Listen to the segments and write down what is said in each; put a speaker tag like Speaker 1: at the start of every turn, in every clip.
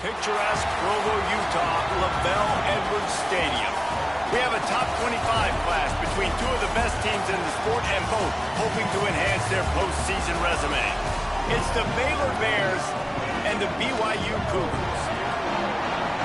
Speaker 1: picturesque Provo, Utah, LaBelle Edwards Stadium. We have a top 25 clash between two of the best teams in the sport and both hoping to enhance their postseason resume. It's the Baylor Bears and the BYU Cougars.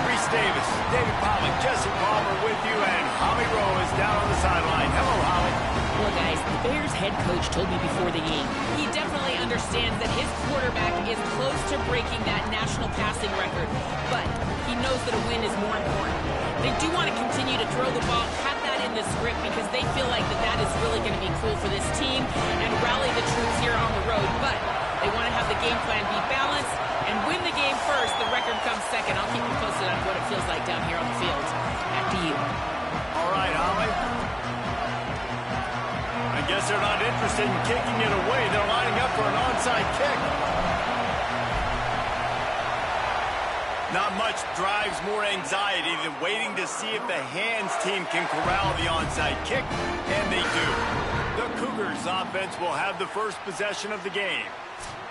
Speaker 1: Reese Davis, David Pollock, Jesse Palmer with you, and Holly Rowe is down on the sideline. Hello, Holly.
Speaker 2: Well, guys, the Bears head coach told me before the game he definitely understands that his quarterback is close to breaking that national passing record, but he knows that a win is more important. They do want to continue to throw the ball, have that in the script, because they feel like that is really going to be cool for this team and rally the troops here on the road, but they want to have the game plan be balanced and win the game first. The record comes second. I'll keep you posted on what it feels like down here on the field. Back to you.
Speaker 1: All right, Holly. I guess they're not interested in kicking it away. They're lining up for an onside kick. Not much drives more anxiety than waiting to see if the hands team can corral the onside kick, and they do. The Cougars offense will have the first possession of the game.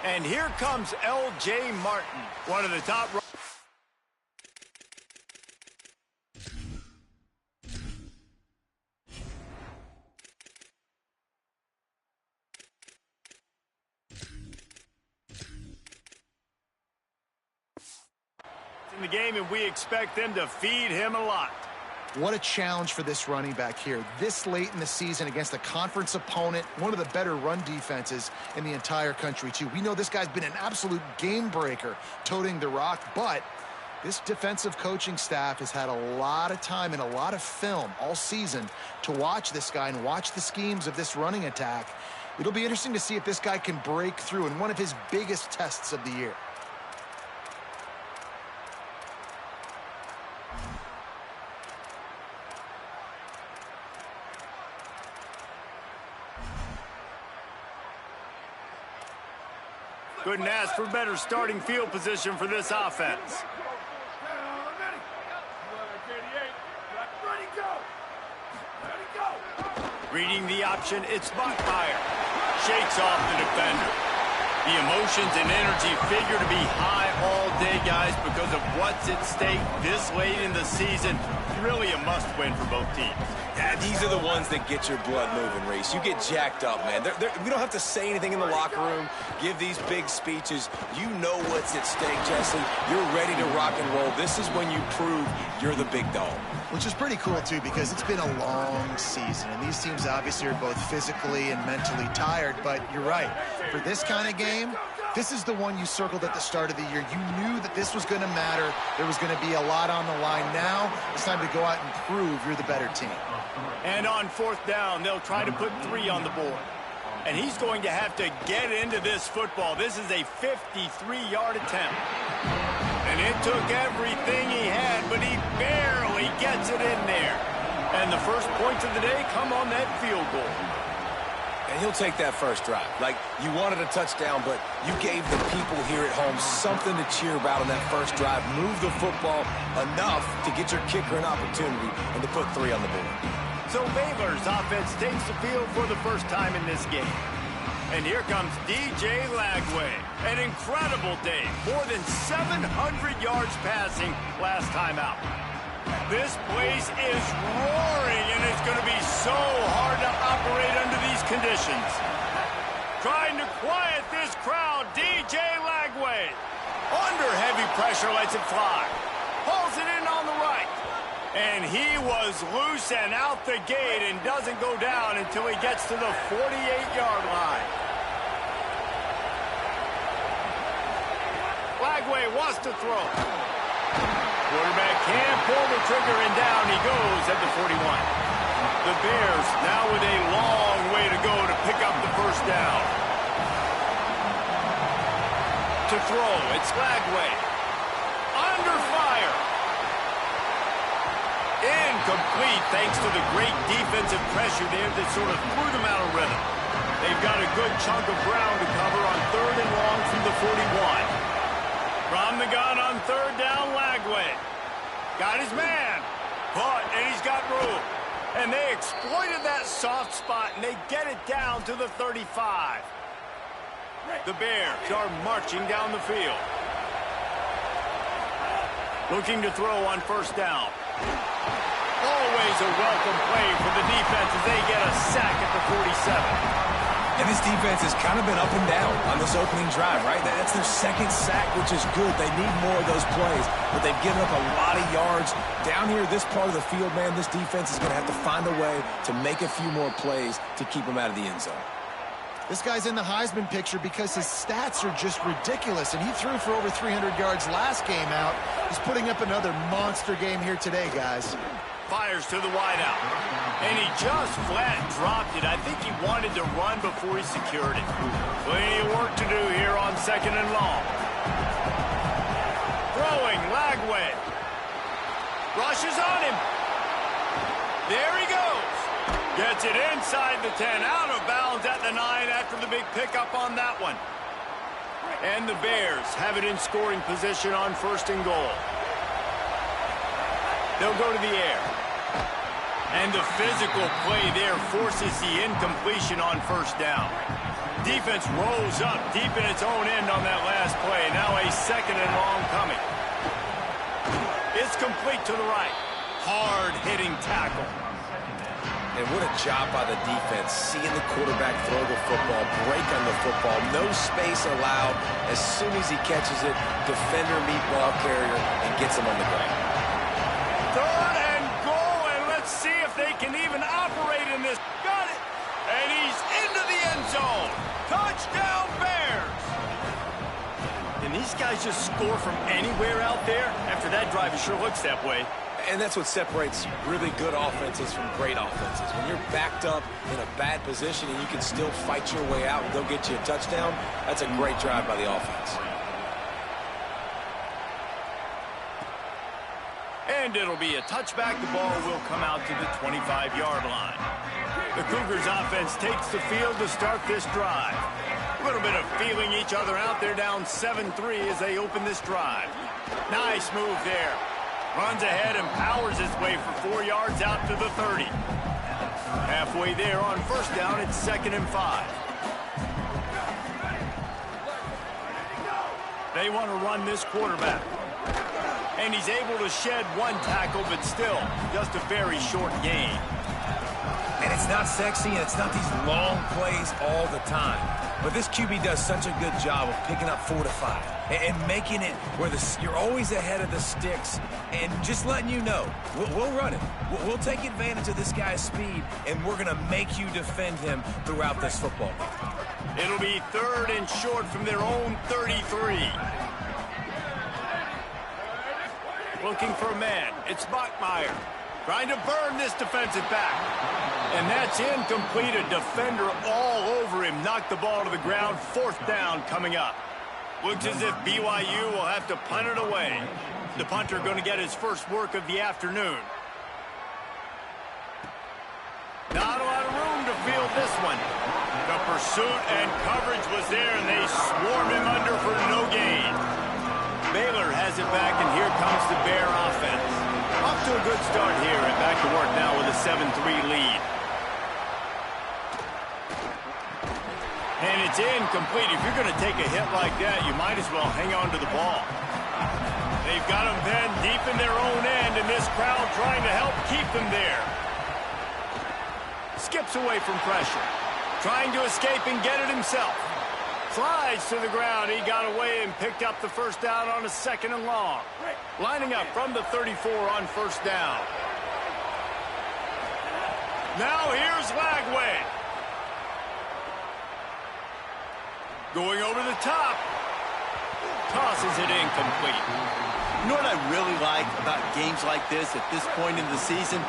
Speaker 1: And here comes L.J. Martin, one of the top... in the game, and we expect them to feed him a lot.
Speaker 3: What a challenge for this running back here. This late in the season against a conference opponent, one of the better run defenses in the entire country, too. We know this guy's been an absolute game breaker toting the rock, but this defensive coaching staff has had a lot of time and a lot of film all season to watch this guy and watch the schemes of this running attack. It'll be interesting to see if this guy can break through in one of his biggest tests of the year.
Speaker 1: Couldn't ask for better starting field position for this offense. Reading the option, it's Buckmeyer. Shakes off the defender. The emotions and energy figure to be high all day, guys, because of what's at stake this late in the season. Really a must-win for both teams.
Speaker 4: Yeah, these are the ones that get your blood moving, Reese. You get jacked up, man. We don't have to say anything in the locker room, give these big speeches. You know what's at stake, Jesse. You're ready to rock and roll. This is when you prove you're the big dog.
Speaker 3: Which is pretty cool, too, because it's been a long season, and these teams obviously are both physically and mentally tired, but you're right. For this kind of game, this is the one you circled at the start of the year. You knew that this was going to matter. There was going to be a lot on the line. Now it's time to go out and prove you're the better team.
Speaker 1: And on fourth down, they'll try to put 3 on the board. And he's going to have to get into this football. This is a 53-yard attempt. And it took everything he had, but he barely gets it in there. And the first points of the day come on that field goal.
Speaker 4: And he'll take that first drive. Like, you wanted a touchdown, but you gave the people here at home something to cheer about on that first drive. Move the football enough to get your kicker an opportunity and to put 3 on the board.
Speaker 1: So Baylor's offense takes the field for the first time in this game. And here comes DJ Lagway. An incredible day. More than 700 yards passing last time out. This place is roaring, and it's going to be so hard to operate under these conditions. Trying to quiet this crowd, DJ Lagway. Under heavy pressure, lets it fly. Hauls it in on the right. And he was loose and out the gate and doesn't go down until he gets to the 48-yard line. Lagway wants to throw. Quarterback can't pull the trigger, and down he goes at the 41. The Bears now with a long way to go to pick up the first down. To throw, it's Lagway. Under fire. Incomplete thanks to the great defensive pressure there that sort of threw them out of rhythm. They've got a good chunk of ground to cover on 3rd and long from the 41. From the gun on 3rd down, Lagway. Got his man. Caught, and he's got room. And they exploited that soft spot, and they get it down to the 35. The Bears are marching down the field. Looking to throw on first down. Always a welcome play for the defense as they get a sack at the 47.
Speaker 4: And this defense has kind of been up and down on this opening drive, right? That's their second sack, which is good. They need more of those plays, but they've given up a lot of yards. Down here, this part of the field, man, this defense is going to have to find a way to make a few more plays to keep them out of the end zone.
Speaker 3: This guy's in the Heisman picture because his stats are just ridiculous, and he threw for over 300 yards last game out. He's putting up another monster game here today, guys.
Speaker 1: Fires to the wideout. And he just flat dropped it. I think he wanted to run before he secured it. Plenty of work to do here on second and long. Throwing, Lagway. Rushes on him. There he goes. Gets it inside the 10. Out of bounds at the 9 after the big pickup on that one. And the Bears have it in scoring position on first and goal. They'll go to the air. And the physical play there forces the incompletion on first down. Defense rolls up deep in its own end on that last play. Now a second and long coming. It's complete to the right. Hard-hitting tackle.
Speaker 4: And what a job by the defense, seeing the quarterback throw the football, break on the football, no space allowed. As soon as he catches it, defender meet ball carrier and gets him on the ground.
Speaker 1: Third and goal, and let's see if they can even operate in this. Got it! And he's into the end zone. Touchdown, Bears! Can these guys just score from anywhere out there? After that drive, it sure looks that way.
Speaker 4: And that's what separates really good offenses from great offenses. When you're backed up in a bad position and you can still fight your way out and go get you a touchdown, that's a great drive by the offense.
Speaker 1: And it'll be a touchback. The ball will come out to the 25-yard line. The Cougars offense takes the field to start this drive. A little bit of feeling each other out. They're down 7-3 as they open this drive. Nice move there. Runs ahead and powers his way for 4 yards out to the 30. Halfway there on first down, it's 2nd and 5. They want to run this quarterback. And he's able to shed one tackle, but still, just a very short gain.
Speaker 4: And it's not sexy, and it's not these long plays all the time. But this QB does such a good job of picking up 4 to 5 and making it where you're always ahead of the sticks and just letting you know, we'll run it. We'll take advantage of this guy's speed, and we're going to make you defend him throughout this football game.
Speaker 1: It'll be 3rd and short from their own 33. Looking for a man. It's Bachmeier. Trying to burn this defensive back. And that's incomplete. A defender all over him. Knocked the ball to the ground. 4th down coming up. Looks as if BYU will have to punt it away. The punter going to get his first work of the afternoon. Not a lot of room to field this one. The pursuit and coverage was there, and they swarmed him under for no gain. Baylor has it back, and here comes the Bear offense. Off to a good start here, and back to work now with a 7-3 lead. And it's incomplete. If you're going to take a hit like that, you might as well hang on to the ball. They've got them pinned deep in their own end, and this crowd trying to help keep them there. Skips away from pressure. Trying to escape and get it himself. Slides to the ground. He got away and picked up the first down on a 2nd and long. Lining up from the 34 on first down. Now here's Lagway. Going over the top. Tosses it incomplete.
Speaker 5: You know what I really like about games like this at this point in the season?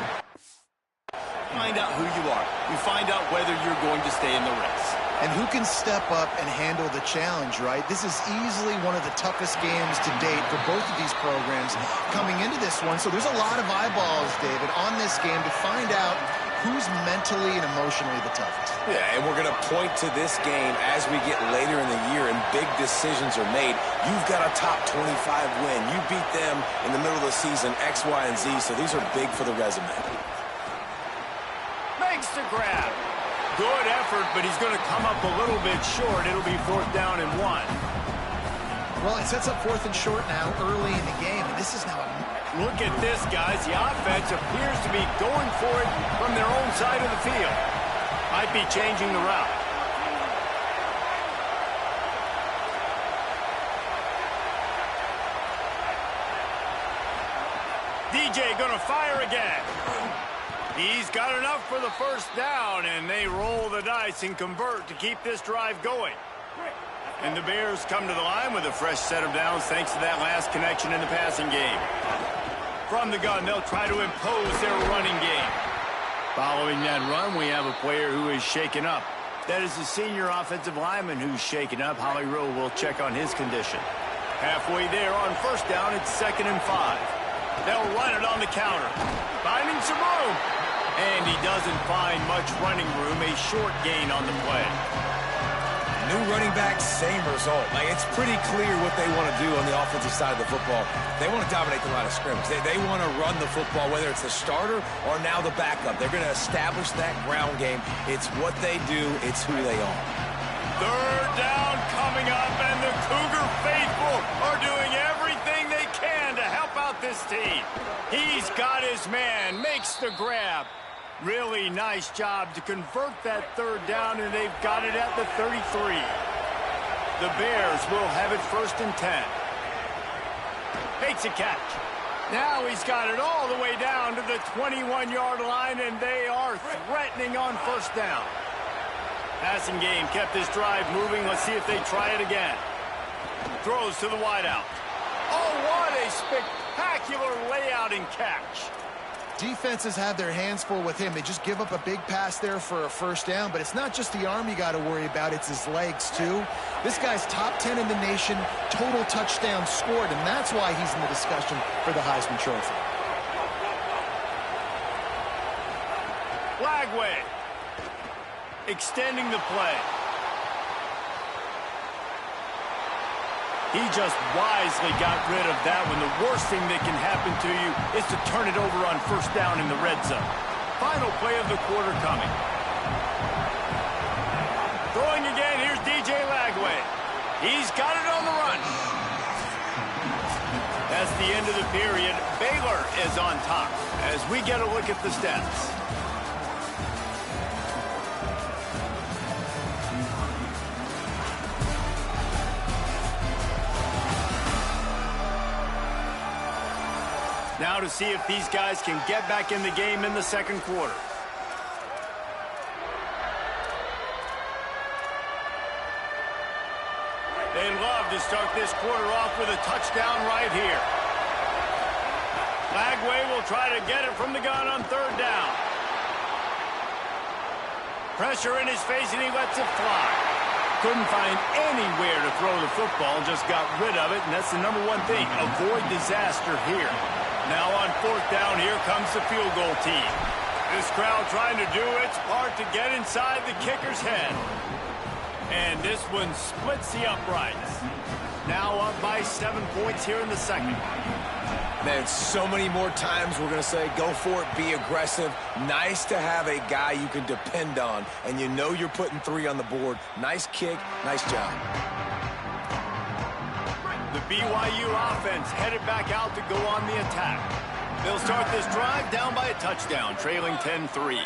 Speaker 5: Find out who you are. You find out whether you're going to stay in the race.
Speaker 3: And who can step up and handle the challenge, right? This is easily one of the toughest games to date for both of these programs coming into this one. So there's a lot of eyeballs, David, on this game to find out who's mentally and emotionally the toughest.
Speaker 4: Yeah, and we're going to point to this game as we get later in the year and big decisions are made. You've got a top 25 win. You beat them in the middle of the season, X, Y, and Z, so these are big for the resume.
Speaker 1: Makes the grab. Good effort, but he's going to come up a little bit short. It'll be 4th down and 1.
Speaker 3: Well, it sets up 4th and short now early in the game, and this is now a...
Speaker 1: Look at this, guys. The offense appears to be going for it from their own side of the field. Might be changing the route. DJ gonna fire again. He's got enough for the first down, and they roll the dice and convert to keep this drive going. And the Bears come to the line with a fresh set of downs thanks to that last connection in the passing game. From the gun, they'll try to impose their running game. Following that run, we have a player who is shaken up. That is the senior offensive lineman who's shaken up. Holly Rowe will check on his condition. Halfway there on first down, it's 2nd and 5. They'll run it on the counter. Finding some room. And he doesn't find much running room. A short gain on the play.
Speaker 4: New running back, same result. Like, it's pretty clear what they want to do on the offensive side of the football. They want to dominate the line of scrimmage. They want to run the football, whether it's the starter or now the backup. They're going to establish that ground game. It's what they do. It's who they are.
Speaker 1: 3rd down coming up, and the Cougar faithful are doing everything they can to help out this team. He's got his man, makes the grab. Really nice job to convert that 3rd down, and they've got it at the 33. The Bears will have it 1st and 10. Makes a catch. Now he's got it all the way down to the 21-yard line, and they are threatening on 1st down. Passing game kept this drive moving. Let's see if they try it again. Throws to the wideout. Oh, what a spectacular layout and catch.
Speaker 3: Defenses have their hands full with him. They just give up a big pass there for a 1st down, but it's not just the arm you got to worry about, it's his legs too. This guy's top 10 in the nation, total touchdowns scored, and that's why he's in the discussion for the Heisman Trophy.
Speaker 1: Lagway extending the play. He just wisely got rid of that one. The worst thing that can happen to you is to turn it over on 1st down in the red zone. Final play of the quarter coming. Throwing again, here's DJ Lagway. He's got it on the run. That's the end of the period. Baylor is on top as we get a look at the stats. Now to see if these guys can get back in the game in the 2nd quarter. They love to start this quarter off with a touchdown right here. Lagway will try to get it from the gun on 3rd down. Pressure in his face, and he lets it fly. Couldn't find anywhere to throw the football, just got rid of it, and that's the #1 thing. Avoid disaster here. Now on 4th down, here comes the field goal team. This crowd trying to do its part to get inside the kicker's head. And this one splits the uprights. Now up by 7 points here in the 2nd.
Speaker 4: Man, so many more times we're going to say, go for it, be aggressive. Nice to have a guy you can depend on, and you know you're putting 3 on the board. Nice kick, nice job.
Speaker 1: The BYU offense headed back out to go on the attack. They'll start this drive down by a touchdown, trailing 10-3.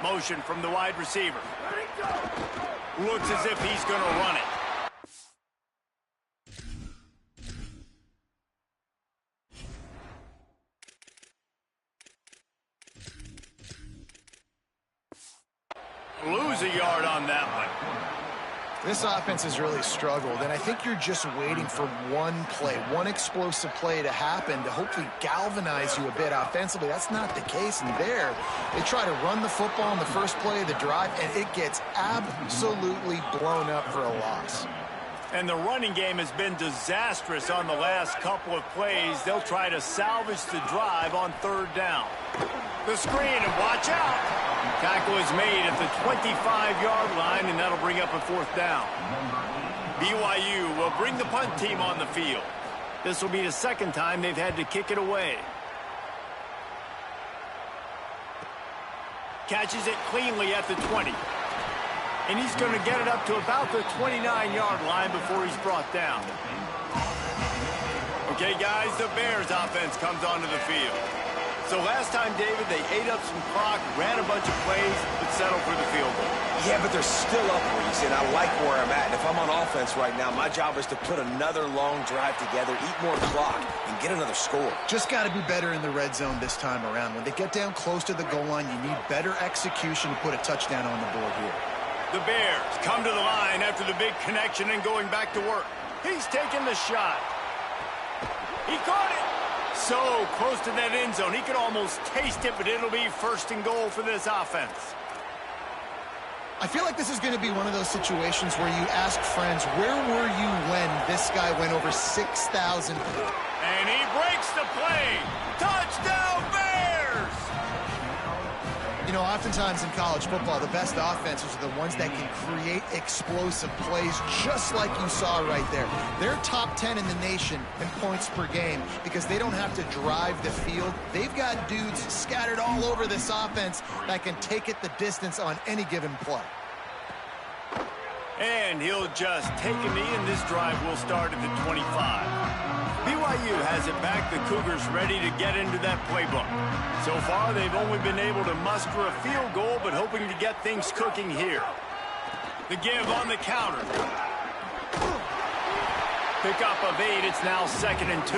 Speaker 1: Motion from the wide receiver. Looks as if he's going to run it. Lose a yard on that one.
Speaker 3: This offense has really struggled, and I think you're just waiting for one play, one explosive play to happen to hopefully galvanize you a bit offensively. That's not the case, and there they try to run the football in the first play of the drive, and it gets absolutely blown up for a loss.
Speaker 1: And the running game has been disastrous on the last couple of plays. They'll try to salvage the drive on 3rd down. The screen, and watch out. Tackle is made at the 25-yard line, and that'll bring up a 4th down. BYU will bring the punt team on the field. This will be the 2nd time they've had to kick it away. Catches it cleanly at the 20. And he's going to get it up to about the 29-yard line before he's brought down. Okay, guys, the Bears offense comes onto the field. So last time, David, they ate up some clock, ran a bunch of plays, but settled for the field goal.
Speaker 4: Yeah, but they're still up, Reese, and I like where I'm at. And if I'm on offense right now, my job is to put another long drive together, eat more clock, and get another score.
Speaker 3: Just got to be better in the red zone this time around. When they get down close to the goal line, you need better execution to put a touchdown on the board here.
Speaker 1: The Bears come to the line after the big connection and going back to work. He's taking the shot. He caught it. So close to that end zone. He could almost taste it, but it'll be first and goal for this offense.
Speaker 3: I feel like this is going to be one of those situations where you ask friends, where were you when this guy went over 6,000?
Speaker 1: And he breaks the play. Touchdown, Bears!
Speaker 3: You know, oftentimes in college football, the best offenses are the ones that can create explosive plays, just like you saw right there. They're top 10 in the nation in points per game because they don't have to drive the field. They've got dudes scattered all over this offense that can take it the distance on any given play.
Speaker 1: And he'll just take a knee, and this drive will start at the 25. BYU has it back. The Cougars ready to get into that playbook. So far, they've only been able to muster a field goal, but hoping to get things cooking here. The give on the counter. Pick up of 8. It's now 2nd and 2.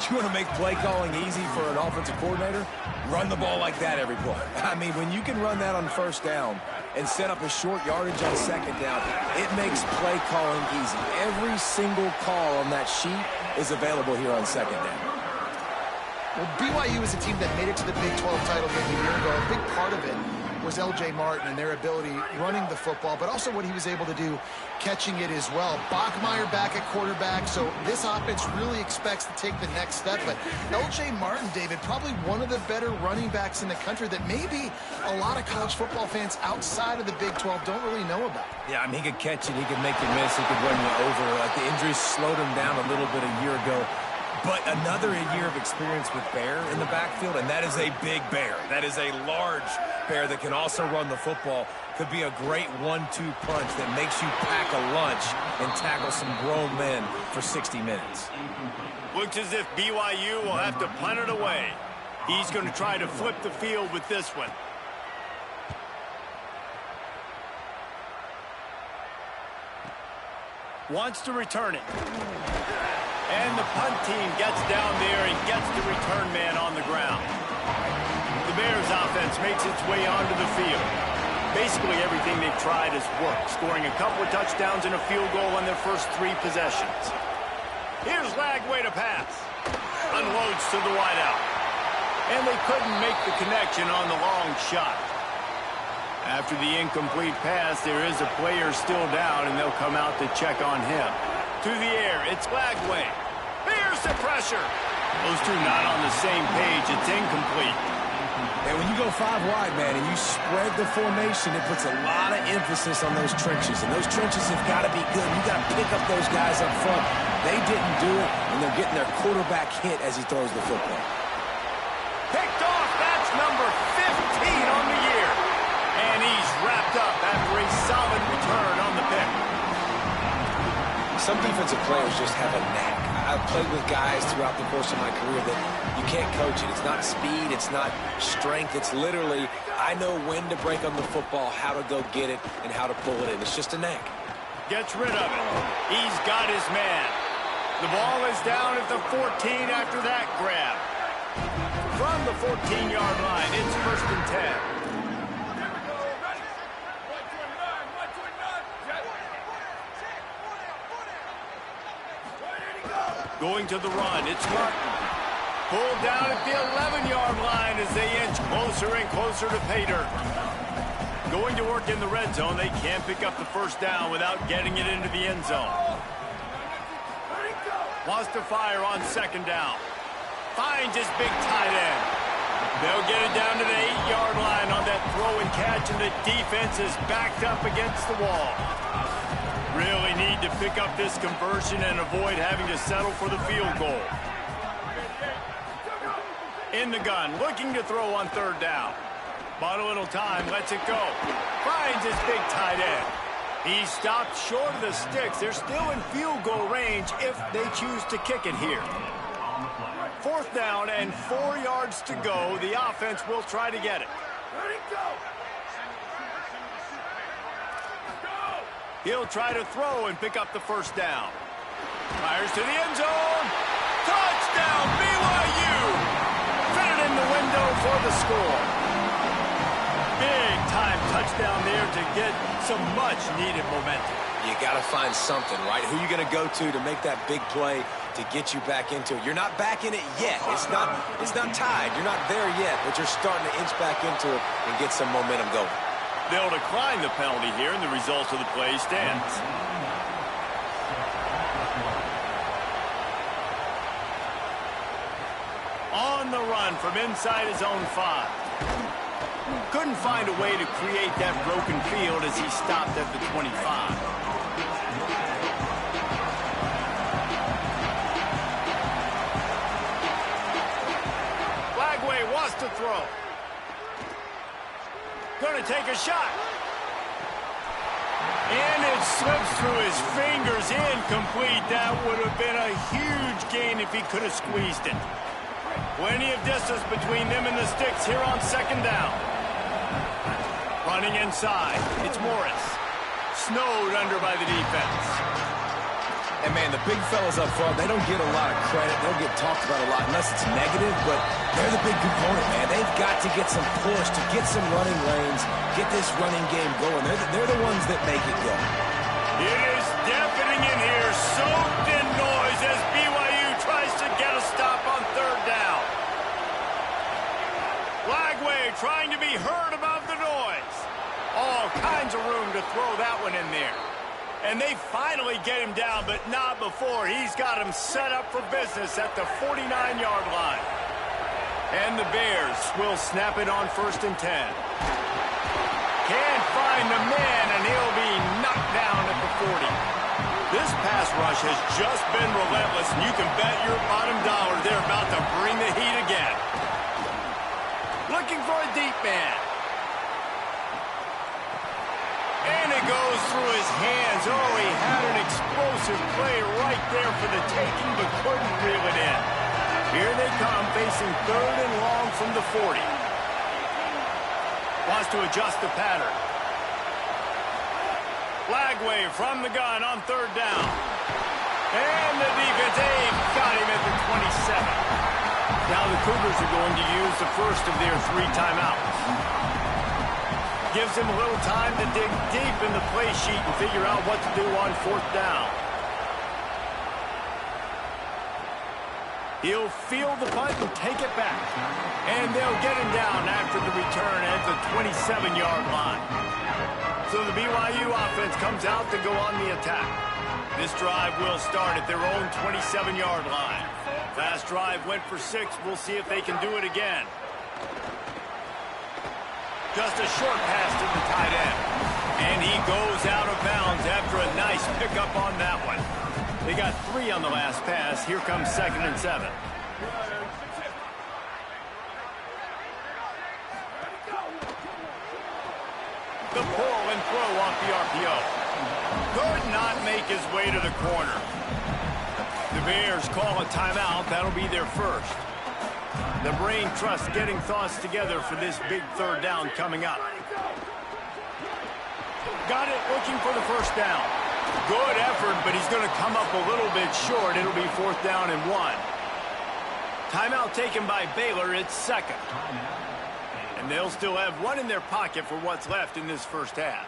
Speaker 4: You want to make play calling easy for an offensive coordinator? Run the ball like that every play. I mean, when you can run that on first down and set up a short yardage on second down, it makes play calling easy. Every single call on that sheet is available here on second down.
Speaker 3: Well, BYU is a team that made it to the Big 12 title game a year ago. A big part of it was L.J. Martin and their ability running the football, but also what he was able to do catching it as well. Bachmeier back at quarterback, so this offense really expects to take the next step. But L.J. Martin, David, probably one of the better running backs in the country that maybe a lot of college football fans outside of the Big 12 don't really know about.
Speaker 4: Yeah, I mean, he could catch it, he could make you miss, he could run you over. Like, the injuries slowed him down a little bit a year ago. But another year of experience with Bear in the backfield, and that is a big Bear. That is a large Bear that can also run the football. Could be a great 1-2 punch that makes you pack a lunch and tackle some grown men for 60 minutes.
Speaker 1: Looks as if BYU will have to punt it away. He's going to try to flip the field with this one. Wants to return it. And the punt team gets down there and gets the return man on the ground. The Bears offense makes its way onto the field. Basically everything they've tried has worked, scoring a couple of touchdowns and a field goal on their first 3 possessions. Here's Lagway to pass. Unloads to the wideout. And they couldn't make the connection on the long shot. After the incomplete pass, there is a player still down, and they'll come out to check on him. To the air, it's Lagway. Bears the pressure. Those two not on the same page. It's incomplete.
Speaker 4: And when you go 5 wide, man, and you spread the formation, it puts a lot of emphasis on those trenches. And those trenches have got to be good. You got to pick up those guys up front. They didn't do it, and they're getting their quarterback hit as he throws the football.
Speaker 1: Picked off. That's number 15 on the year. And he's wrapped up after a solid return on the pick.
Speaker 4: Some defensive players just have a knack. I've played with guys throughout the course of my career that you can't coach it. It's not speed, it's not strength. It's literally, I know when to break on the football, how to go get it, and how to pull it in. It's just a knack.
Speaker 1: Gets rid of it. He's got his man. The ball is down at the 14 after that grab. From the 14-yard line, it's 1st and 10. Going to the run, it's Martin. Pulled down at the 11-yard line as they inch closer and closer to pay dirt. Going to work in the red zone, they can't pick up the first down without getting it into the end zone. Wants to fire on 2nd down. Finds his big tight end. They'll get it down to the 8-yard line on that throw and catch, and the defense is backed up against the wall. Really need to pick up this conversion and avoid having to settle for the field goal. In the gun, looking to throw on 3rd down. Bought a little time, lets it go. Finds his big tight end. He stopped short of the sticks. They're still in field goal range if they choose to kick it here. 4th down and 4 yards to go. The offense will try to get it. He'll try to throw and pick up the 1st down. Fires to the end zone. Touchdown, BYU! Fitted in the window for the score. Big-time touchdown there to get some much-needed momentum.
Speaker 4: You got to find something, right? Who are you going to go to make that big play to get you back into it? You're not back in it yet. It's not tied. You're not there yet, but you're starting to inch back into it and get some momentum going.
Speaker 1: They'll decline the penalty here, and the result of the play stands. On the run from inside his own 5. Couldn't find a way to create that broken field as he stopped at the 25. Flagway wants to throw. Going to take a shot. And it slips through his fingers, incomplete. That would have been a huge gain if he could have squeezed it. Plenty of distance between them and the sticks here on 2nd down. Running inside, it's Morris. Snowed under by the defense.
Speaker 4: And, man, the big fellas up front, they don't get a lot of credit. They'll get talked about a lot unless it's negative, but they're the big component, man. They've got to get some push, to get some running lanes, get this running game going. They're the ones that make it go.
Speaker 1: It is deafening in here, soaked in noise as BYU tries to get a stop on 3rd down. Flagway trying to be heard above the noise. All kinds of room to throw that one in there. And they finally get him down, but not before. He's got him set up for business at the 49-yard line. And the Bears will snap it on 1st and 10. Can't find the man, and he'll be knocked down at the 40. This pass rush has just been relentless, and you can bet your bottom dollar they're about to bring the heat again. Looking for a deep man. And it goes through his hands. Oh, he had an explosive play right there for the taking, but couldn't reel it in. Here they come, facing 3rd and long from the 40. Wants to adjust the pattern. Flagway from the gun on 3rd down. And the defense got him at the 27. Now the Cougars are going to use the first of their 3 timeouts. Gives him a little time to dig deep in the play sheet and figure out what to do on 4th down. He'll field the punt and take it back. And they'll get him down after the return at the 27-yard line. So the BYU offense comes out to go on the attack. This drive will start at their own 27-yard line. Fast drive went for 6. We'll see if they can do it again. Just a short pass to the tight end. And he goes out of bounds after a nice pickup on that one. They got 3 on the last pass. Here comes 2nd and 7. The pull and throw off the RPO. Could not make his way to the corner. The Bears call a timeout. That'll be their first. The brain trust getting thoughts together for this big 3rd down coming up. Got it, looking for the 1st down. Good effort, but he's going to come up a little bit short. It'll be 4th down and 1. Timeout taken by Baylor. It's 2nd. And they'll still have 1 in their pocket for what's left in this first half.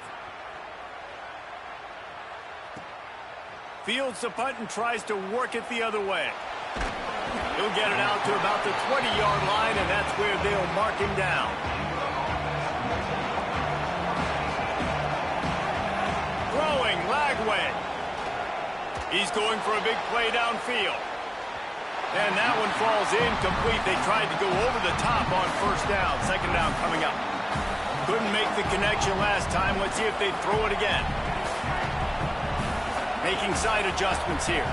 Speaker 1: Fields the punt and tries to work it the other way. He'll get it out to about the 20-yard line, and that's where they'll mark him down. Throwing, Lagway. He's going for a big play downfield. And that one falls incomplete. They tried to go over the top on 1st down. 2nd down coming up. Couldn't make the connection last time. Let's see if they throw it again. Making side adjustments here.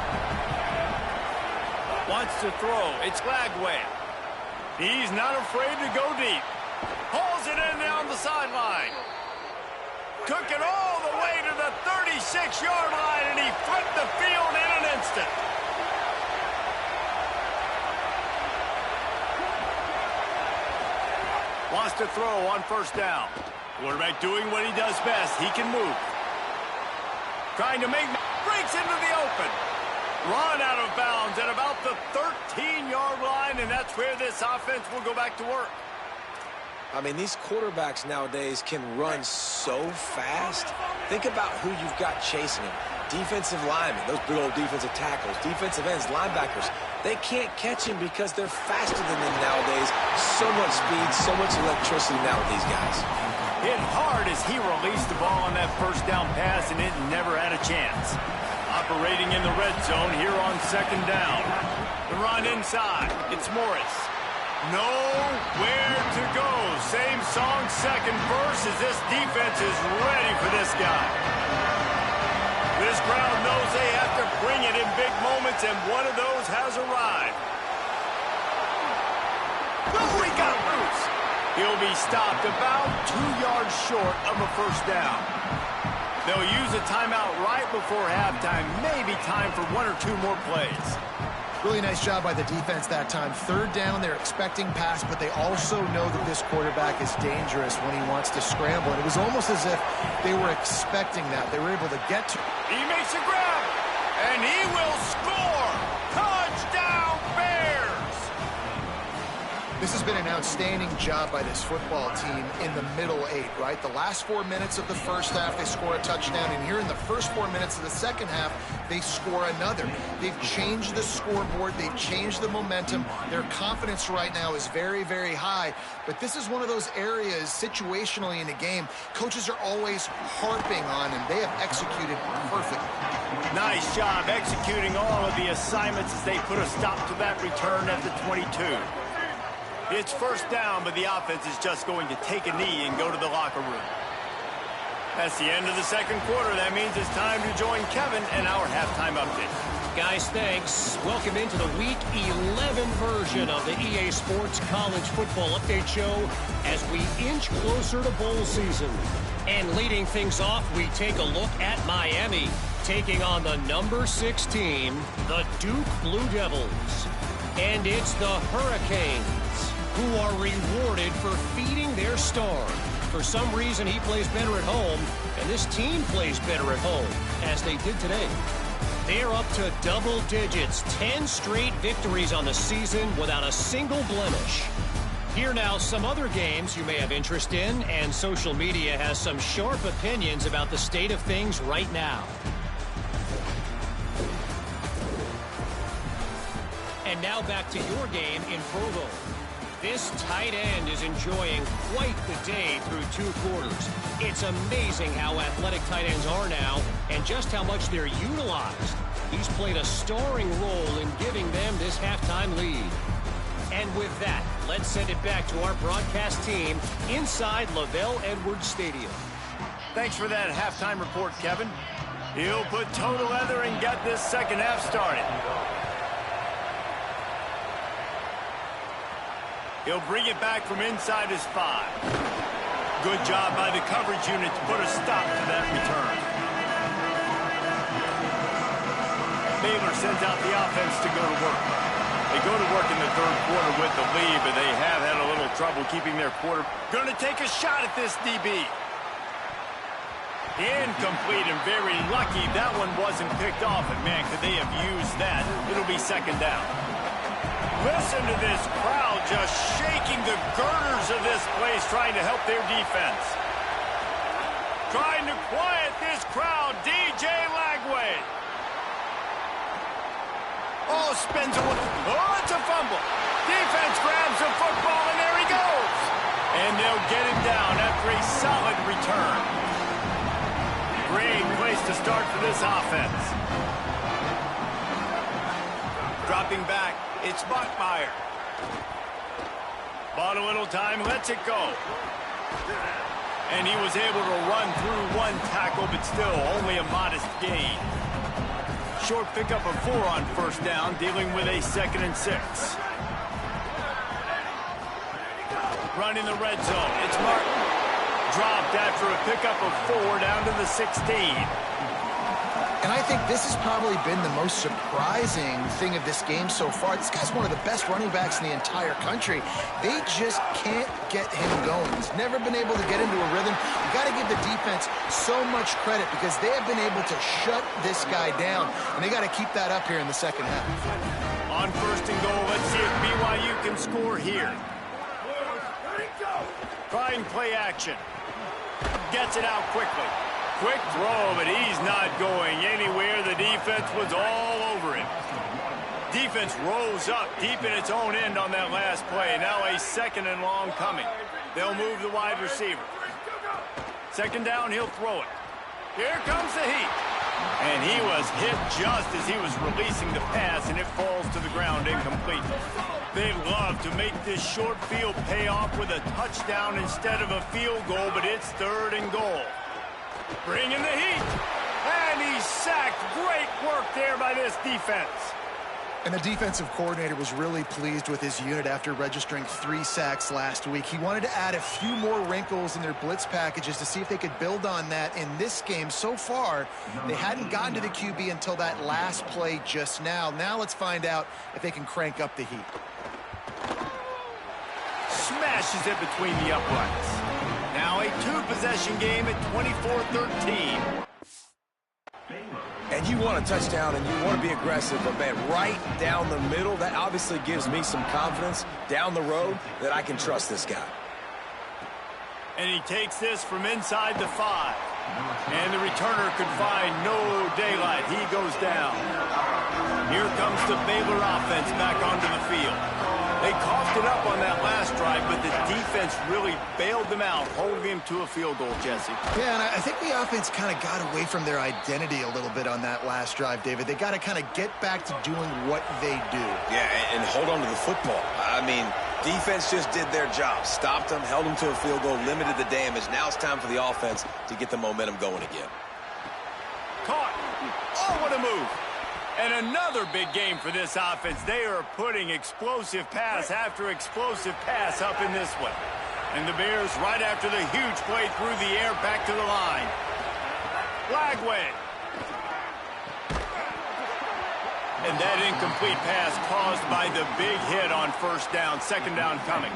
Speaker 1: Wants to throw. It's Lagway. He's not afraid to go deep. Hauls it in down the sideline. Took it all the way to the 36-yard line, and he flipped the field in an instant. Wants to throw on first down. Quarterback doing what he does best. He can move. Trying to breaks into the open. Run out of bounds at about the 13-yard line, and that's where this offense will go back to work.
Speaker 4: I mean, these quarterbacks nowadays can run so fast. Think about who you've got chasing them. Defensive linemen, those big old defensive tackles, defensive ends, linebackers. They can't catch him because they're faster than them nowadays. So much speed, so much electricity now with these guys.
Speaker 1: Hit hard as he released the ball on that first down pass, and it never had a chance. Operating in the red zone here on second down. The run inside. It's Morris. Nowhere to go. Same song, second verse, as this defense is ready for this guy. This crowd knows they have to bring it in big moments, and one of those has arrived. Oh, he got loose. He'll be stopped about 2 yards short of a first down. They'll use a timeout right before halftime. Maybe time for 1 or 2 more plays.
Speaker 3: Really nice job by the defense that time. Third down, they're expecting pass, but they also know that this quarterback is dangerous when he wants to scramble. And it was almost as if they were expecting that. They were able to get to.
Speaker 1: He makes a grab, and he will score. Touchdown, Bears!
Speaker 3: This has been an outstanding job by this football team in the middle 8, right? The last 4 minutes of the first half, they score a touchdown. And here in the first 4 minutes of the second half, they score another. They've changed the scoreboard. They've changed the momentum. Their confidence right now is very, very high. But this is one of those areas situationally in a game coaches are always harping on, and they have executed perfectly.
Speaker 1: Nice job executing all of the assignments as they put a stop to that return at the 22. It's first down, but the offense is just going to take a knee and go to the locker room. That's the end of the second quarter. That means it's time to join Kevin and our halftime update.
Speaker 6: Guys, thanks. Welcome into the Week 11 version of the EA Sports College Football Update Show as we inch closer to bowl season. And leading things off, we take a look at Miami, taking on the number 6 team, the Duke Blue Devils. And it's the Hurricanes who are rewarded for feeding their star. For some reason, he plays better at home, and this team plays better at home, as they did today. They're up to double digits, 10 straight victories on the season without a single blemish. Here now, some other games you may have interest in, and social media has some sharp opinions about the state of things right now. And now back to your game in Provo. This tight end is enjoying quite the day through 2 quarters. It's amazing how athletic tight ends are now and just how much they're utilized. He's played a starring role in giving them this halftime lead. And with that, let's send it back to our broadcast team inside Lavelle Edwards Stadium.
Speaker 1: Thanks for that halftime report, Kevin. He'll put toe to leather and get this second half started. He'll bring it back from inside his 5. Good job by the coverage unit to put a stop to that return. Baylor sends out the offense to go to work. They go to work in the third quarter with the lead, but they have had a little trouble keeping their quarter. Going to take a shot at this DB. Incomplete, and very lucky that one wasn't picked off. And man, could they have used that? It'll be second down. Listen to this crowd just shaking the girders of this place, trying to help their defense. Trying to quiet this crowd, DJ Lagway. Oh, spins away. Oh, it's a fumble. Defense grabs the football, and there he goes. And they'll get him down after a solid return. Great place to start for this offense. Dropping back, it's Bachmeier. Bought a little time, lets it go. And he was able to run through 1 tackle, but still only a modest gain. Short pickup of 4 on first down, dealing with a 2nd and 6. running the red zone. It's Martin. Dropped after a pickup of 4 down to the 16.
Speaker 3: And I think this has probably been the most surprising thing of this game so far. This guy's one of the best running backs in the entire country. They just can't get him going. He's never been able to get into a rhythm. You got to give the defense so much credit because they have been able to shut this guy down, and they got to keep that up here in the second half.
Speaker 1: On first and goal, let's see if BYU can score here. Trying play action. Gets it out quickly. Quick throw, but he's not going anywhere. The defense was all over him. Defense rose up deep in its own end on that last play. Now a second and long coming. They'll move the wide receiver. Second down, he'll throw it. Here comes the heat. And he was hit just as he was releasing the pass, and it falls to the ground incomplete. They'd love to make this short field pay off with a touchdown instead of a field goal, but it's third and goal. Bring in the heat. And he's sacked. Great work there by this defense.
Speaker 3: And the defensive coordinator was really pleased with his unit after registering 3 sacks last week. He wanted to add a few more wrinkles in their blitz packages to see if they could build on that in this game. So far, they hadn't gotten to the QB until that last play just now. Now let's find out if they can crank up the heat.
Speaker 1: Smashes it between the uprights. Now a 2-possession game at 24-13.
Speaker 4: And you want a touchdown and you want to be aggressive, but man, right down the middle, that obviously gives me some confidence down the road that I can trust this guy.
Speaker 1: And he takes this from inside the 5. And the returner could find no daylight. He goes down. Here comes the Baylor offense back onto the field. They coughed it up on that last drive, but the defense really bailed them out, holding him to a field goal, Jesse.
Speaker 3: Yeah, and I think the offense kind of got away from their identity a little bit on that last drive, David. They got to kind of get back to doing what they do.
Speaker 4: Yeah, and hold on to the football. I mean, defense just did their job. Stopped them, held them to a field goal, limited the damage. Now it's time for the offense to get the momentum going again.
Speaker 1: Caught. Oh, what a move. And another big game for this offense. They are putting explosive pass after explosive pass up in this one. And the Bears, right after the huge play through the air, back to the line. Lagway. And that incomplete pass caused by the big hit on first down. Second down coming.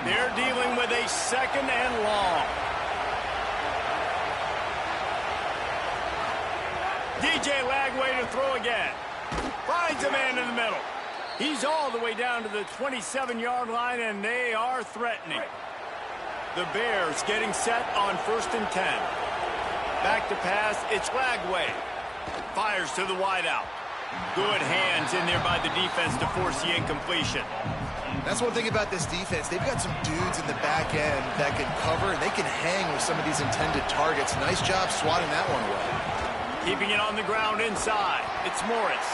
Speaker 1: They're dealing with a second and long. DJ Lagway to throw again. Finds a man in the middle. He's all the way down to the 27-yard line, and they are threatening. The Bears getting set on first and 10. Back to pass, it's Lagway. Fires to the wideout. Good hands in there by the defense to force the incompletion.
Speaker 3: That's one thing about this defense. They've got some dudes in the back end that can cover, and they can hang with some of these intended targets. Nice job swatting that one away.
Speaker 1: Keeping it on the ground inside. It's Morris.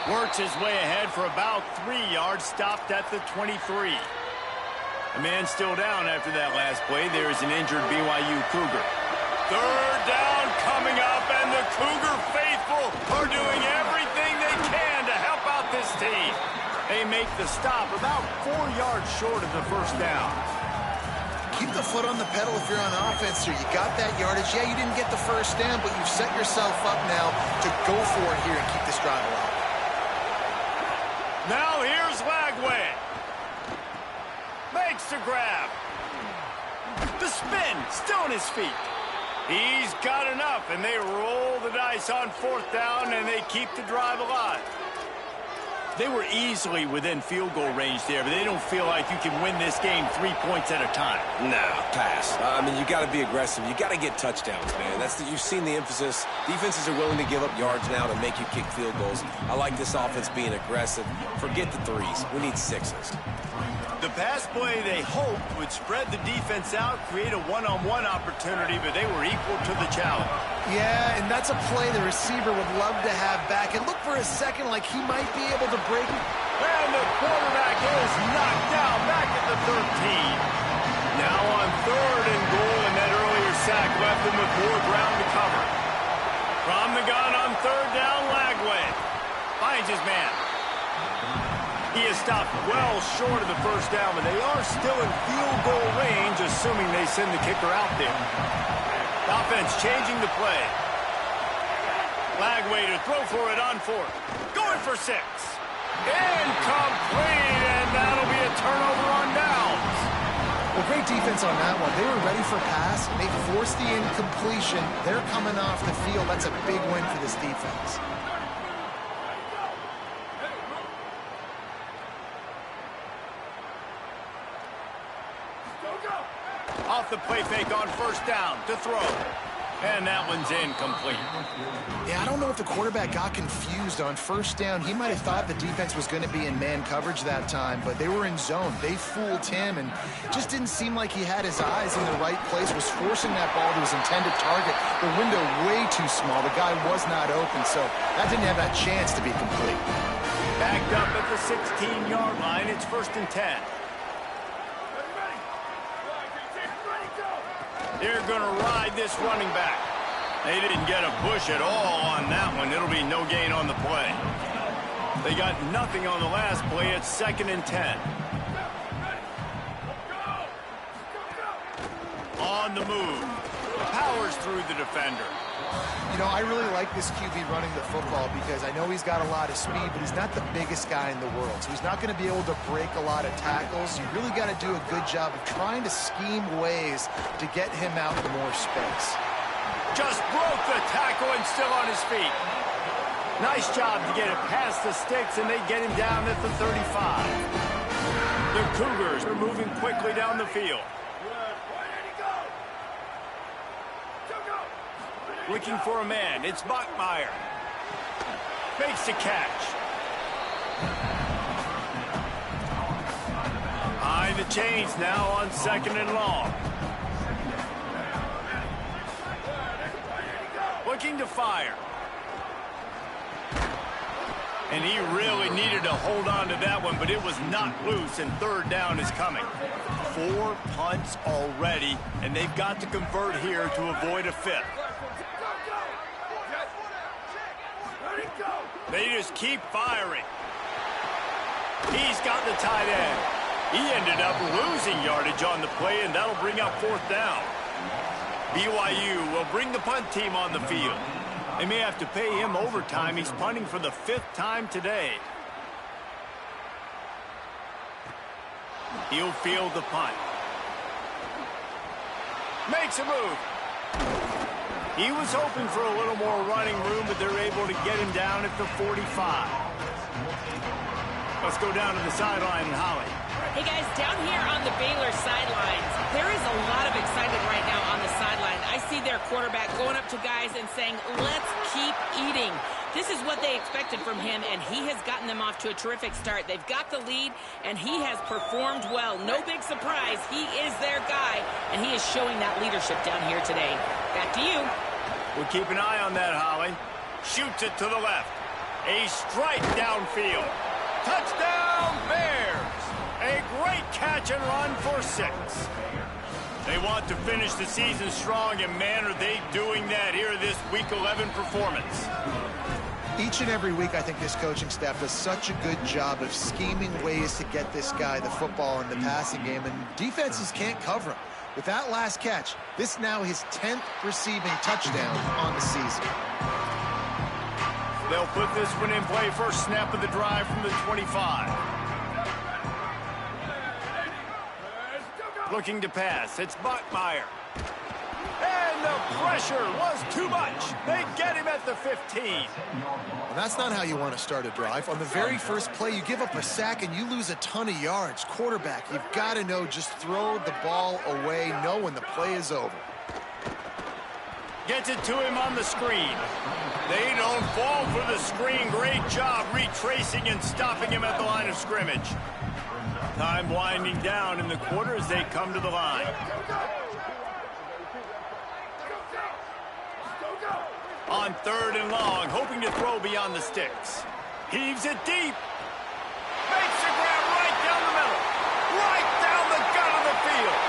Speaker 1: Works his way ahead for about 3 yards. Stopped at the 23. A man still down after that last play. There is an injured BYU Cougar. Third down coming up, and the Cougar faithful are doing everything they can to help out this team. They make the stop about 4 yards short of the first down.
Speaker 3: Keep the foot on the pedal if you're on offense here. You got that yardage. Yeah, you didn't get the first down, but you've set yourself up now to go for it here and keep this drive alive.
Speaker 1: Now here's Lagway. Makes the grab. The spin, still on his feet. He's got enough, and they roll the dice on fourth down, and they keep the drive alive. They were easily within field goal range there, but they don't feel like you can win this game 3 points at a time.
Speaker 4: No, pass. I mean, you got to be aggressive. You got to get touchdowns, man. You've seen the emphasis. Defenses are willing to give up yards now to make you kick field goals. I like this offense being aggressive. Forget the threes. We need sixes.
Speaker 1: The pass play they hoped would spread the defense out, create a one-on-one opportunity, but they were equal to the challenge.
Speaker 3: Yeah, and that's a play the receiver would love to have back. And look for a second like he might be able to break it.
Speaker 1: And the quarterback is knocked down back at the 13. Now on third and goal, and that earlier sack left him with more ground to cover. From the gun on third down, Lagway finds his man. He is stopped well short of the first down, but they are still in field goal range, assuming they send the kicker out there. Offense changing the play. Lagway to throw for it on fourth. Going for 6. Incomplete, and that'll be a turnover on downs.
Speaker 3: Well, great defense on that one. They were ready for pass. They forced the incompletion. They're coming off the field. That's a big win for this defense.
Speaker 1: Off the play fake on first down to throw. And that one's incomplete.
Speaker 3: Yeah, I don't know if the quarterback got confused on first down. He might have thought the defense was going to be in man coverage that time, but they were in zone. They fooled him and just didn't seem like he had his eyes in the right place, was forcing that ball to his intended target. The window way too small. The guy was not open, so that didn't have that chance to be complete.
Speaker 1: Backed up at the 16-yard line. It's 1st and 10. They're going to ride this running back. They didn't get a push at all on that one. It'll be no gain on the play. They got nothing on the last play. It's 2nd and 10. On the move. Powers through the defender.
Speaker 3: You know, I really like this QB running the football because I know he's got a lot of speed, but he's not the biggest guy in the world. So he's not going to be able to break a lot of tackles. You really got to do a good job of trying to scheme ways to get him out in more space.
Speaker 1: Just broke the tackle and still on his feet. Nice job to get it past the sticks, and they get him down at the 35. The Cougars are moving quickly down the field. Looking for a man. It's Bachmeier. Makes the catch. Behind the chains now on 2nd and long. Looking to fire. And he really needed to hold on to that one, but it was not loose, and 3rd down is coming. 4 punts already, and they've got to convert here to avoid a 5th. They just keep firing. He's got the tight end. He ended up losing yardage on the play, and that'll bring up 4th down. BYU will bring the punt team on the field. They may have to pay him overtime. He's punting for the 5th time today. He'll field the punt. Makes a move. He was hoping for a little more running room, but they're able to get him down at the 45. Let's go down to the sideline, Holly.
Speaker 2: Hey, guys, down here on the Baylor sidelines, there is a lot of excitement right now on the sideline. I see their quarterback going up to guys and saying, let's keep eating. This is what they expected from him, and he has gotten them off to a terrific start. They've got the lead, and he has performed well. No big surprise. He is their guy, and he is showing that leadership down here today. Back to you.
Speaker 1: We'll keep an eye on that, Holly. Shoots it to the left. A strike downfield. Touchdown, Bears! A great catch and run for 6. They want to finish the season strong, and man, are they doing that here in this Week 11 performance.
Speaker 3: Each and every week, I think this coaching staff does such a good job of scheming ways to get this guy the football in the passing game, and defenses can't cover him. With that last catch, this now his 10th receiving touchdown on the season.
Speaker 1: They'll put this one in play. First snap of the drive from the 25. Looking to pass. It's Bachmeier. And the pressure was too much. They get him at the 15.
Speaker 3: And that's not how you want to start a drive. On the very first play, you give up a sack and you lose a ton of yards. Quarterback, you've got to know, just throw the ball away, know when the play is over.
Speaker 1: Gets it to him on the screen. They don't fall for the screen. Great job retracing and stopping him at the line of scrimmage. Time winding down in the quarter as they come to the line. On 3rd and long, hoping to throw beyond the sticks. Heaves it deep. Makes the grab right down the middle. Right down the gut of the field.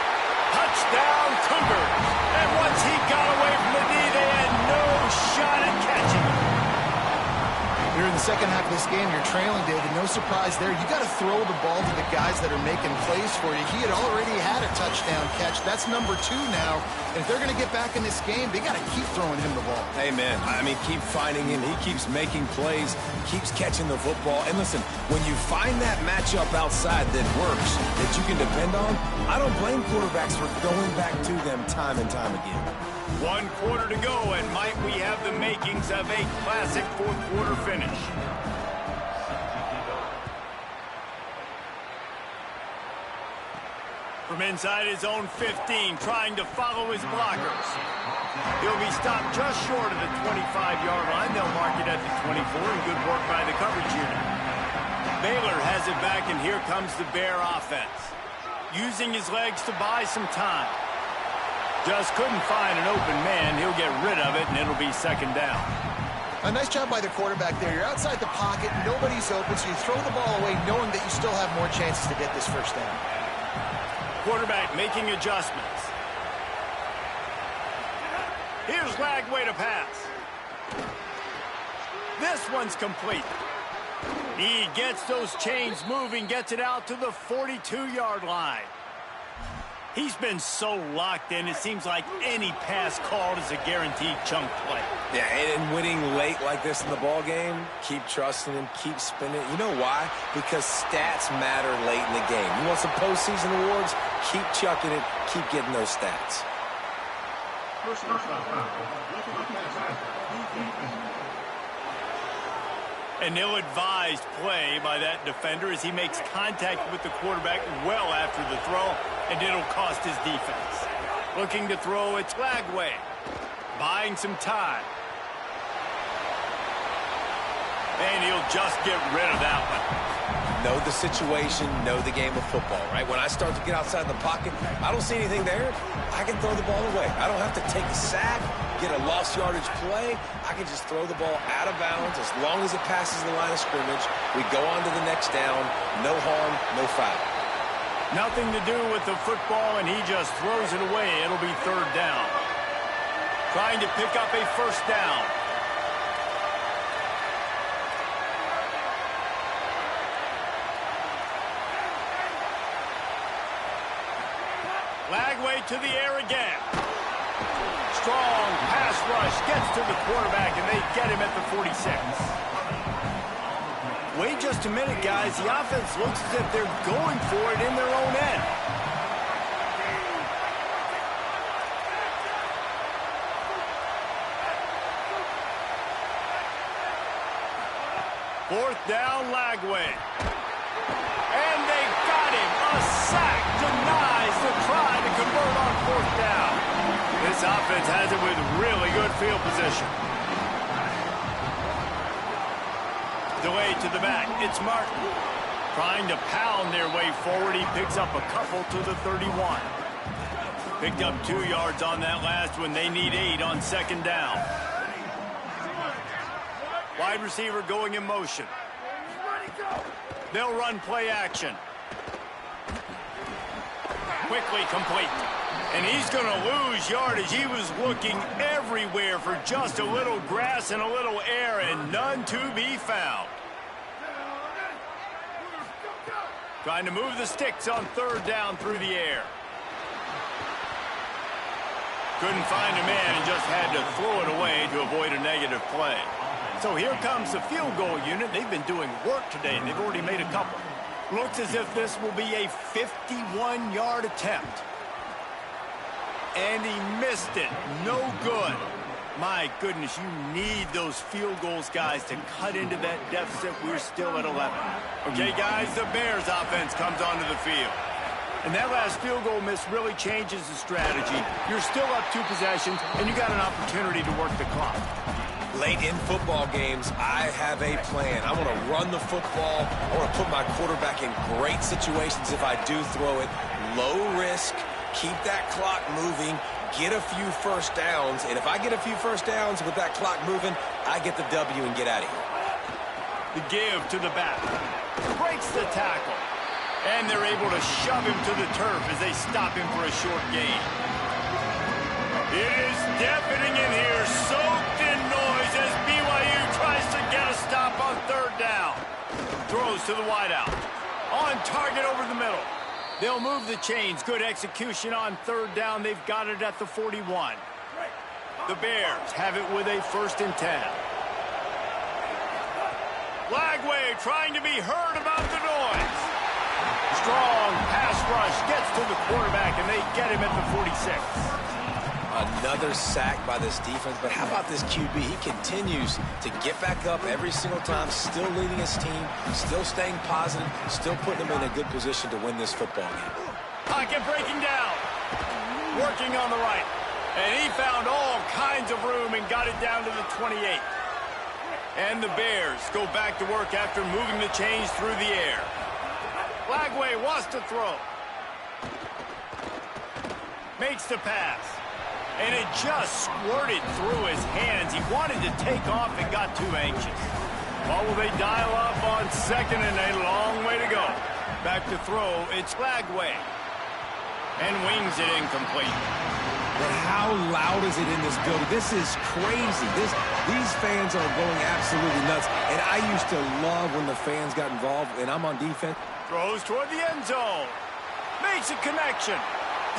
Speaker 1: Touchdown, Cougars. And once he got away from the knee, they had no shot at catching him. Here in the
Speaker 3: second half of this game, you're trailing, David. No surprise there. You got to throw the ball to the guys that are making plays for you. He had already had a touchdown catch. That's number 2 now. And if they're going to get back in this game, they got to keep throwing him the ball.
Speaker 4: Amen. I mean, keep finding him. He keeps making plays, keeps catching the football. And listen, when you find that matchup outside that works, that you can depend on, I don't blame quarterbacks for going back to them time and time again.
Speaker 1: 1 quarter to go, and might we have the makings of a classic fourth quarter finish. From inside his own 15, trying to follow his blockers. He'll be stopped just short of the 25-yard line. They'll mark it at the 24, and good work by the coverage unit. Baylor has it back, and here comes the Bear offense. Using his legs to buy some time. Just couldn't find an open man. He'll get rid of it, and it'll be second down.
Speaker 3: A nice job by the quarterback there. You're outside the pocket, nobody's open, so you throw the ball away knowing that you still have more chances to get this first down.
Speaker 1: Quarterback making adjustments. Here's Lagway to pass. This one's complete. He gets those chains moving, gets it out to the 42-yard line. He's been so locked in, it seems like any pass called is a guaranteed chunk play.
Speaker 4: Yeah, and winning late like this in the ball game, keep trusting him, keep spinning. You know why? Because stats matter late in the game. You want some postseason awards? Keep chucking it, keep getting those stats.
Speaker 1: An ill-advised play by that defender as he makes contact with the quarterback well after the throw, and it'll cost his defense. Looking to throw, it's Lagway. Buying some time. And he'll just get rid of that one.
Speaker 4: Know the situation, know the game of football, right? When I start to get outside the pocket, I don't see anything there, I can throw the ball away. I don't have to take a sack, get a lost yardage play. I can just throw the ball out of bounds as long as it passes the line of scrimmage. We go on to the next down. No harm, no foul.
Speaker 1: Nothing to do with the football, and he just throws it away. It'll be third down. Trying to pick up a first down. Lagway to the air again. Strong pass rush gets to the quarterback, and they get him at the 46. Wait just a minute, guys. The offense looks as if they're going for it in their own end. Fourth down, Lagway. And they got him. A sack denies the try to convert on fourth down. This offense has it with really good field position. Delay to the back. It's Martin. Trying to pound their way forward. He picks up a couple to the 31. Picked up 2 yards on that last one. They need 8 on second down. Wide receiver going in motion. They'll run play action. Quickly complete. And he's going to lose yardage. He was looking everywhere for just a little grass and a little air, and none to be found. Trying to move the sticks on third down through the air. Couldn't find a man and just had to throw it away to avoid a negative play. So here comes the field goal unit. They've been doing work today, and they've already made a couple. Looks as if this will be a 51-yard attempt. And he missed it. No good. My goodness, you need those field goals, guys, to cut into that deficit. We're still at 11. Okay, guys, the Bears offense comes onto the field. And that last field goal miss really changes the strategy. You're still up 2 possessions, and you got an opportunity to work the clock.
Speaker 4: Late in football games, I have a plan. I want to run the football. I want to put my quarterback in great situations if I do throw it. Low risk, keep that clock moving, get a few first downs. And if I get a few first downs with that clock moving, I get the W and get out of here.
Speaker 1: The give to the back. Breaks the tackle. And they're able to shove him to the turf as they stop him for a short gain. It is deafening in here, soaked in noise as BYU tries to get a stop on third to the wideout. On target over the middle. They'll move the chains. Good execution on third down. They've got it at the 41. The Bears have it with a 1st and 10. Lagway trying to be heard about the noise. Strong pass rush gets to the quarterback, and they get him at the 46.
Speaker 4: Another sack by this defense, but how about this QB? He continues to get back up every single time, still leading his team, still staying positive, still putting them in a good position to win this football game.
Speaker 1: Pocket breaking down. Working on the right. And he found all kinds of room and got it down to the 28. And the Bears go back to work after moving the chains through the air. Lagway wants to throw. Makes the pass. And it just squirted through his hands. He wanted to take off and got too anxious. Well, will they dial up on 2nd and a long way to go? Back to throw, it's Lagway. And wings it incomplete.
Speaker 4: But how loud is it in this building? This is crazy. These fans are going absolutely nuts. And I used to love when the fans got involved, and I'm on defense.
Speaker 1: Throws toward the end zone. Makes a connection.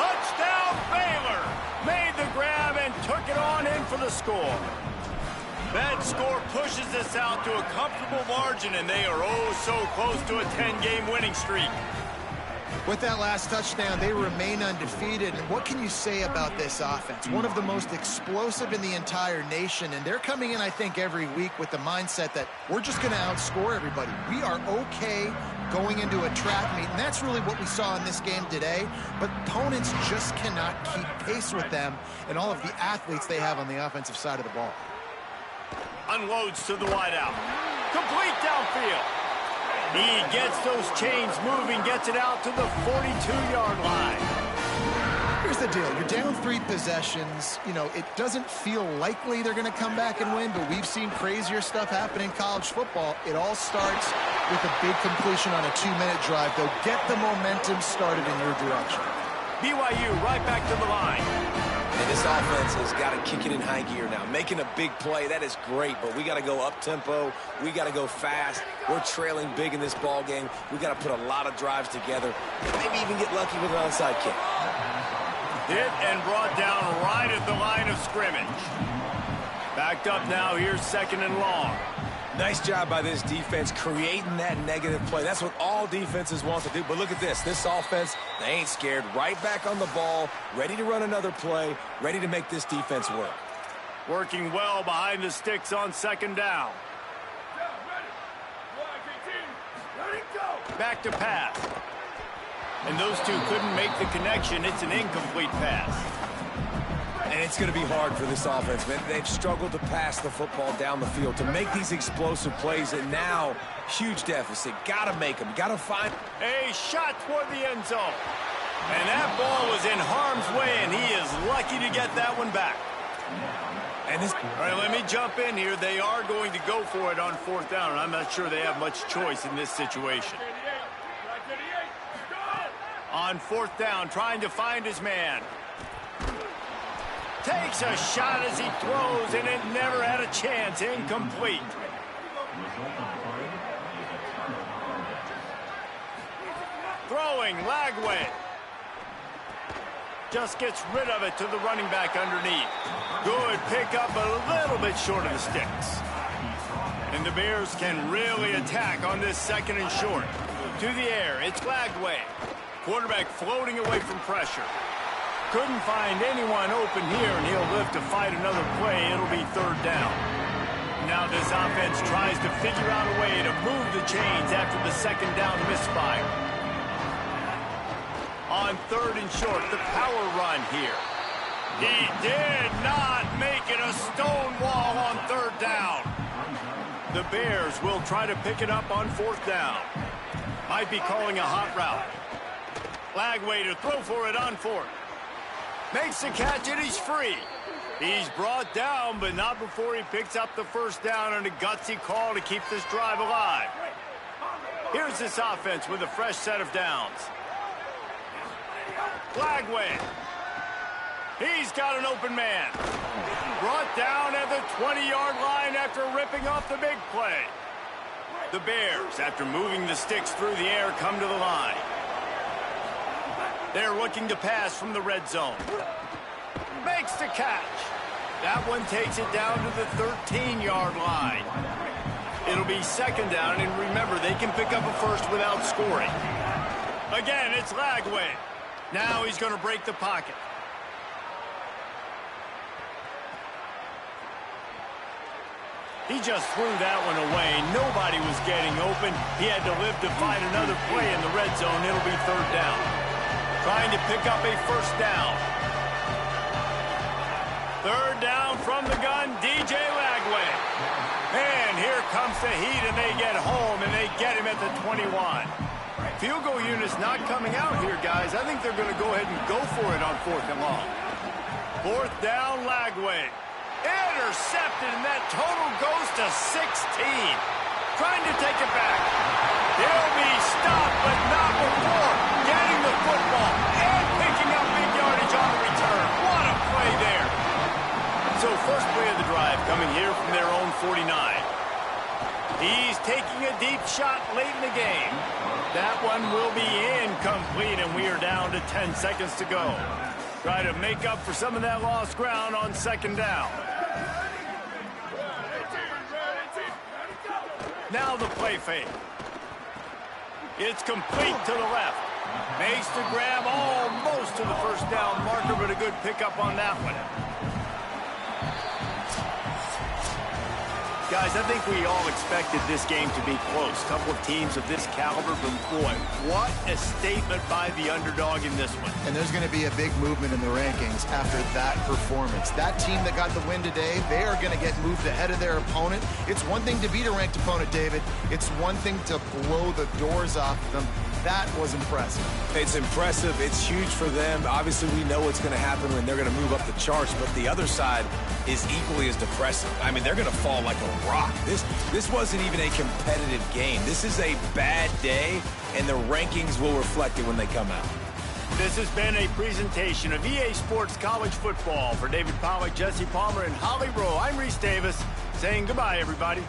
Speaker 1: Touchdown, Baylor. Made the grab and took it on in for the score. That score pushes us out to a comfortable margin, and they are oh so close to a 10-game winning streak.
Speaker 3: With that last touchdown, they remain undefeated. And what can you say about this offense? One of the most explosive in the entire nation. And they're coming in, I think, every week with the mindset that we're just going to outscore everybody. We are okay going into a track meet. And that's really what we saw in this game today. But opponents just cannot keep pace with them and all of the athletes they have on the offensive side of the ball.
Speaker 1: Unloads to the wideout. Complete downfield. He gets those chains moving, gets it out to the 42-yard line.
Speaker 3: Here's the deal. You're down 3 possessions. You know, it doesn't feel likely they're going to come back and win, but we've seen crazier stuff happen in college football. It all starts with a big completion on a 2-minute drive. They'll get the momentum started in your direction.
Speaker 1: BYU right back to the line.
Speaker 4: And this offense has got to kick it in high gear now. Making a big play, that is great, but we got to go up-tempo. We got to go fast. We're trailing big in this ball game. We got to put a lot of drives together. Maybe even get lucky with an onside kick.
Speaker 1: Hit and brought down right at the line of scrimmage. Backed up now. Here's 2nd and long.
Speaker 4: Nice job by this defense creating that negative play. That's what all defenses want to do. But look at this. This offense, they ain't scared. Right back on the ball, ready to run another play, ready to make this defense work.
Speaker 1: Working well behind the sticks on 2nd down. Back to pass. And those two couldn't make the connection. It's an incomplete pass.
Speaker 4: And it's going to be hard for this offense, man. They've struggled to pass the football down the field, to make these explosive plays, and now, huge deficit. Got to make them. Got to find.
Speaker 1: A shot toward the end zone. And that ball was in harm's way, and he is lucky to get that one back.
Speaker 4: And this.
Speaker 1: All right, let me jump in here. They are going to go for it on 4th down, and I'm not sure they have much choice in this situation. On 4th down, trying to find his man. Takes a shot as he throws, and it never had a chance. Incomplete. Throwing, Lagway. Just gets rid of it to the running back underneath. Good pickup, but a little bit short of the sticks. And the Bears can really attack on this 2nd and short. To the air, it's Lagway. Quarterback floating away from pressure. Couldn't find anyone open here, and he'll live to fight another play. It'll be 3rd down. Now this offense tries to figure out a way to move the chains after the 2nd down misfire. On 3rd and short, the power run here. He did not make it a stone wall on 3rd down. The Bears will try to pick it up on 4th down. Might be calling a hot route. Lagway to throw for it on 4th. Makes the catch, and he's free. He's brought down, but not before he picks up the 1st down and a gutsy call to keep this drive alive. Here's this offense with a fresh set of downs. Lagway. He's got an open man. Brought down at the 20-yard line after ripping off the big play. The Bears, after moving the sticks through the air, come to the line. They're looking to pass from the red zone. Makes the catch. That one takes it down to the 13-yard line. It'll be second down, and remember, they can pick up a first without scoring. Again, it's Lagway. Now he's going to break the pocket. He just threw that one away. Nobody was getting open. He had to live to find another play in the red zone. It'll be third down. Trying to pick up a first down. Third down from the gun, DJ Lagway. And here comes the heat, and they get home, and they get him at the 21. Field goal unit's not coming out here, guys. I think they're going to go ahead and go for it on 4th and long. 4th down, Lagway. Intercepted, and that total goes to 16. Trying to take it back. He'll be stopped, but not before getting the football and picking up big yardage on the return. What a play there. So first play of the drive coming here from their own 49. He's taking a deep shot late in the game. That one will be incomplete, and we are down to 10 seconds to go. Try to make up for some of that lost ground on second down. Now the play fake. It's complete to the left. Makes the grab almost to the first down marker, but a good pickup on that one. Guys, I think we all expected this game to be close. A couple of teams of this caliber, but boy, what a statement by the underdog in this one.
Speaker 3: And there's going to be a big movement in the rankings after that performance. That team that got the win today, they are going to get moved ahead of their opponent. It's one thing to beat a ranked opponent, David. It's one thing to blow the doors off them. That was impressive.
Speaker 4: It's impressive. It's huge for them. Obviously, we know what's going to happen when they're going to move up the charts, but the other side is equally as depressing. I mean, they're going to fall like a rock. This wasn't even a competitive game. This is a bad day, and the rankings will reflect it when they come out.
Speaker 1: This has been a presentation of EA Sports College Football. For David Pollack, Jesse Palmer, and Holly Rowe, I'm Reese Davis saying goodbye, everybody.